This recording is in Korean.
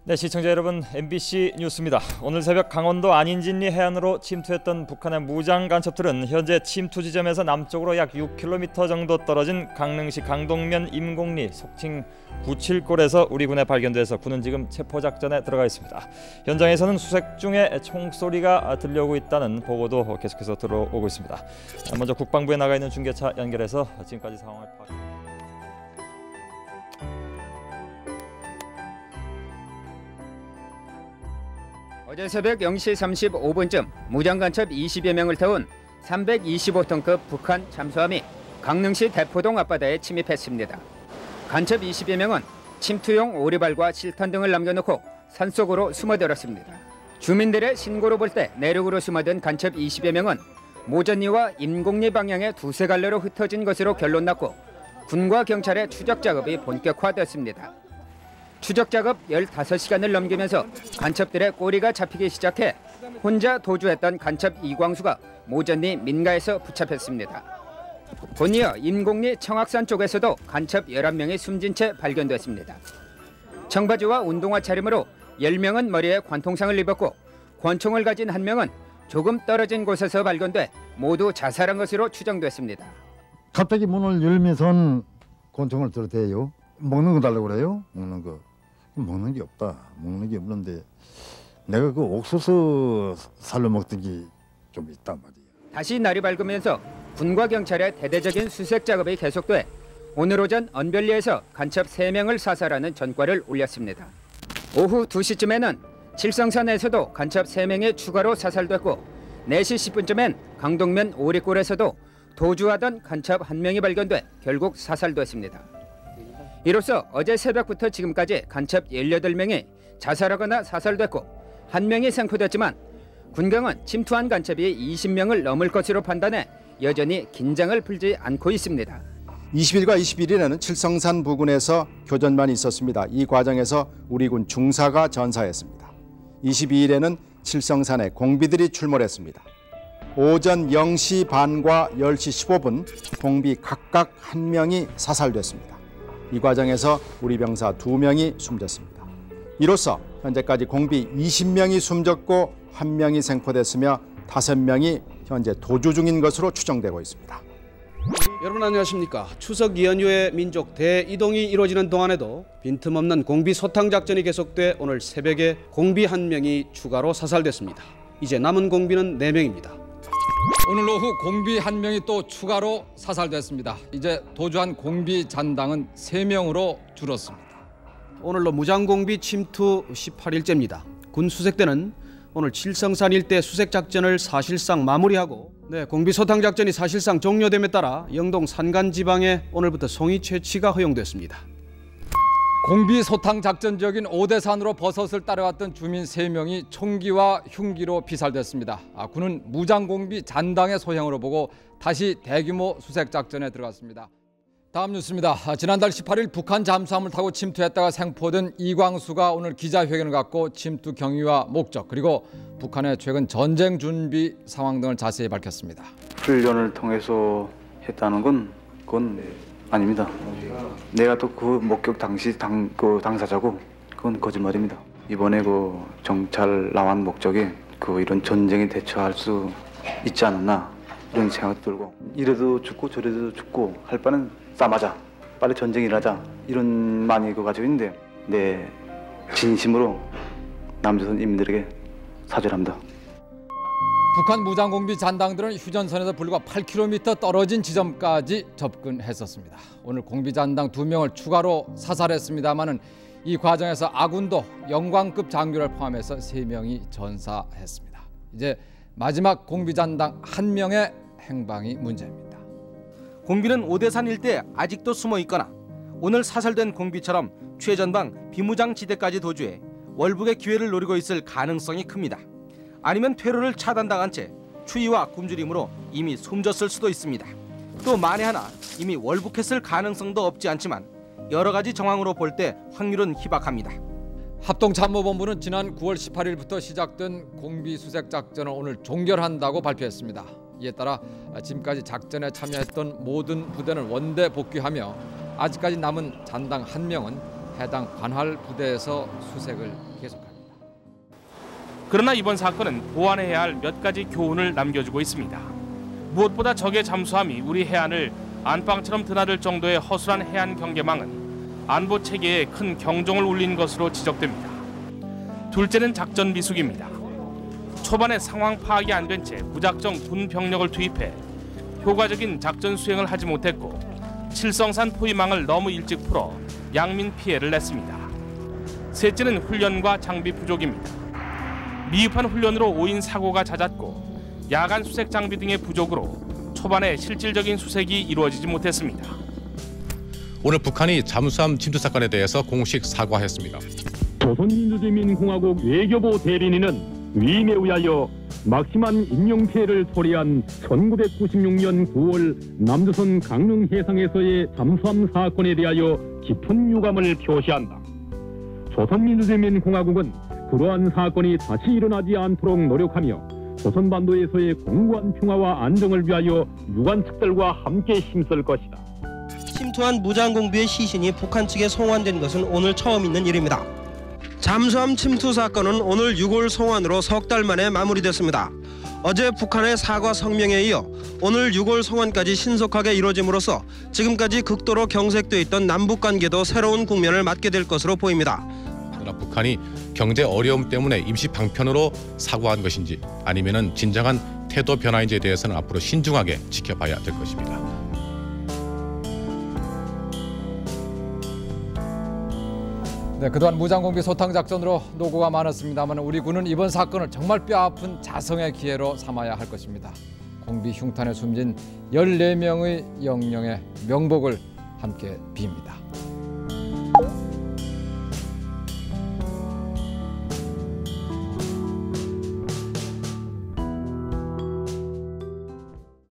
네, 시청자 여러분, MBC 뉴스입니다. 오늘 새벽 강원도 안인진리 해안으로 침투했던 북한의 무장 간첩들은 현재 침투 지점에서 남쪽으로 약 6km 정도 떨어진 강릉시 강동면 임곡리 속칭 구칠골에서 우리 군에 발견돼서 군은 지금 체포작전에 들어가 있습니다. 현장에서는 수색 중에 총소리가 들려오고 있다는 보고도 계속해서 들어오고 있습니다. 먼저 국방부에 나가 있는 중계차 연결해서 지금까지 상황을 파악합니다. 어제 새벽 0시 35분쯤 무장간첩 20여 명을 태운 325톤급 북한 잠수함이 강릉시 대포동 앞바다에 침입했습니다. 간첩 20여 명은 침투용 오리발과 실탄 등을 남겨놓고 산속으로 숨어들었습니다. 주민들의 신고로 볼 때 내륙으로 숨어든 간첩 20여 명은 모전리와 임곡리 방향의 두세 갈래로 흩어진 것으로 결론났고 군과 경찰의 추적 작업이 본격화됐습니다. 추적 작업 15시간을 넘기면서 간첩들의 꼬리가 잡히기 시작해 혼자 도주했던 간첩 이광수가 모전리 민가에서 붙잡혔습니다. 곧이어 임곡리 청악산 쪽에서도 간첩 11명이 숨진 채 발견됐습니다. 청바지와 운동화 차림으로 10명은 머리에 관통상을 입었고 권총을 가진 1명은 조금 떨어진 곳에서 발견돼 모두 자살한 것으로 추정됐습니다. 갑자기 문을 열면서 권총을 들어대요. 먹는 거 달라고 그래요. 먹는 게 없다. 먹는 게 없는데 내가 그 옥수수 살로 먹던 게 좀 있단 말이에요. 다시 날이 밝으면서 군과 경찰의 대대적인 수색 작업이 계속돼 오늘 오전 언별리에서 간첩 3명을 사살하는 전과를 올렸습니다. 오후 2시쯤에는 칠성산에서도 간첩 3명이 추가로 사살됐고 4시 10분쯤엔 강동면 오리골에서도 도주하던 간첩 1명이 발견돼 결국 사살됐습니다. 이로써 어제 새벽부터 지금까지 간첩 18명이 자살하거나 사살됐고 1명이 생포됐지만 군경은 침투한 간첩이 20명을 넘을 것으로 판단해 여전히 긴장을 풀지 않고 있습니다. 20일과 21일에는 칠성산 부근에서 교전만이 있었습니다. 이 과정에서 우리 군 중사가 전사했습니다. 22일에는 칠성산에 공비들이 출몰했습니다. 오전 0시 반과 10시 15분 공비 각각 1명이 사살됐습니다. 이 과정에서 우리 병사 2명이 숨졌습니다. 이로써 현재까지 공비 20명이 숨졌고 1명이 생포됐으며 5명이 현재 도주 중인 것으로 추정되고 있습니다. 여러분 안녕하십니까. 추석 연휴에 민족 대이동이 이루어지는 동안에도 빈틈없는 공비 소탕 작전이 계속돼 오늘 새벽에 공비 1명이 추가로 사살됐습니다. 이제 남은 공비는 4명입니다. 오늘 오후 공비 1명이 또 추가로 사살됐습니다. 이제 도주한 공비 잔당은 3명으로 줄었습니다. 오늘로 무장공비 침투 18일째입니다. 군 수색대는 오늘 칠성산 일대 수색 작전을 사실상 마무리하고 공비 소탕 작전이 사실상 종료됨에 따라 영동 산간 지방에 오늘부터 송이 채취가 허용됐습니다. 공비 소탕 작전 지역인 오대산으로 버섯을 따라왔던 주민 3명이 총기와 흉기로 피살됐습니다. 군은 무장공비 잔당의 소행으로 보고 다시 대규모 수색 작전에 들어갔습니다. 다음 뉴스입니다. 지난달 18일 북한 잠수함을 타고 침투했다가 생포된 이광수가 오늘 기자회견을 갖고 침투 경위와 목적 그리고 북한의 최근 전쟁 준비 상황 등을 자세히 밝혔습니다. 훈련을 통해서 했다는 건 그건 아닙니다. 내가 또 그 목격 당시 당사자고 그건 거짓말입니다. 이번에 그 정찰 나온 목적이 이런 전쟁에 대처할 수 있지 않았나 이런 생각도 들고 이래도 죽고 저래도 죽고 할 바는 싸맞아 빨리 전쟁 일하자 이런 마음이 가지고 있는데 내 진심으로 남조선 인민들에게 사죄합니다. 북한 무장공비 잔당들은 휴전선에서 불과 8km 떨어진 지점까지 접근했었습니다. 오늘 공비 잔당 2명을 추가로 사살했습니다마는 이 과정에서 아군도 영광급 장교를 포함해서 3명이 전사했습니다. 이제 마지막 공비 잔당 1명의 행방이 문제입니다. 공비는 오대산 일대에 아직도 숨어 있거나 오늘 사살된 공비처럼 최전방 비무장 지대까지 도주해 월북의 기회를 노리고 있을 가능성이 큽니다. 아니면 퇴로를 차단당한 채 추위와 굶주림으로 이미 숨졌을 수도 있습니다. 또 만에 하나 이미 월북했을 가능성도 없지 않지만 여러 가지 정황으로 볼 때 확률은 희박합니다. 합동참모본부는 지난 9월 18일부터 시작된 공비 수색 작전을 오늘 종결한다고 발표했습니다. 이에 따라 지금까지 작전에 참여했던 모든 부대는 원대 복귀하며 아직까지 남은 잔당 1명은 해당 관할 부대에서 수색을 계속합니다. 그러나 이번 사건은 보완해야 할 몇 가지 교훈을 남겨주고 있습니다. 무엇보다 적의 잠수함이 우리 해안을 안방처럼 드나들 정도의 허술한 해안 경계망은 안보 체계에 큰 경종을 울린 것으로 지적됩니다. 둘째는 작전 미숙입니다. 초반에 상황 파악이 안 된 채 무작정 군 병력을 투입해 효과적인 작전 수행을 하지 못했고 칠성산 포위망을 너무 일찍 풀어 양민 피해를 냈습니다. 셋째는 훈련과 장비 부족입니다. 미흡한 훈련으로 오인 사고가 잦았고 야간 수색 장비 등의 부족으로 초반에 실질적인 수색이 이루어지지 못했습니다. 오늘 북한이 잠수함 침투 사건에 대해서 공식 사과했습니다. 조선민주주의인공화국 외교부 대리인은 위임에 의하여 막심한 인명피해를 초래한 1996년 9월 남조선 강릉 해상에서의 잠수함 사건에 대하여 깊은 유감을 표시한다. 조선민주주의인공화국은 그러한 사건이 다시 일어나지 않도록 노력하며 조선반도에서의 공고한 평화와 안정을 위하여 유관 측들과 함께 힘쓸 것이다. 침투한 무장공비의 시신이 북한 측에 송환된 것은 오늘 처음 있는 일입니다. 잠수함 침투 사건은 오늘 6월 송환으로 석 달 만에 마무리됐습니다. 어제 북한의 사과 성명에 이어 오늘 6월 송환까지 신속하게 이루어짐으로써 지금까지 극도로 경색돼 있던 남북관계도 새로운 국면을 맞게 될 것으로 보입니다. 그러나 북한이 경제 어려움 때문에 임시 방편으로 사과한 것인지 아니면은 진정한 태도 변화인지에 대해서는 앞으로 신중하게 지켜봐야 될 것입니다. 네, 그동안 무장공비 소탕 작전으로 노고가 많았습니다만 우리 군은 이번 사건을 정말 뼈아픈 자성의 기회로 삼아야 할 것입니다. 공비 흉탄에 숨진 14명의 영령의 명복을 함께 빕니다.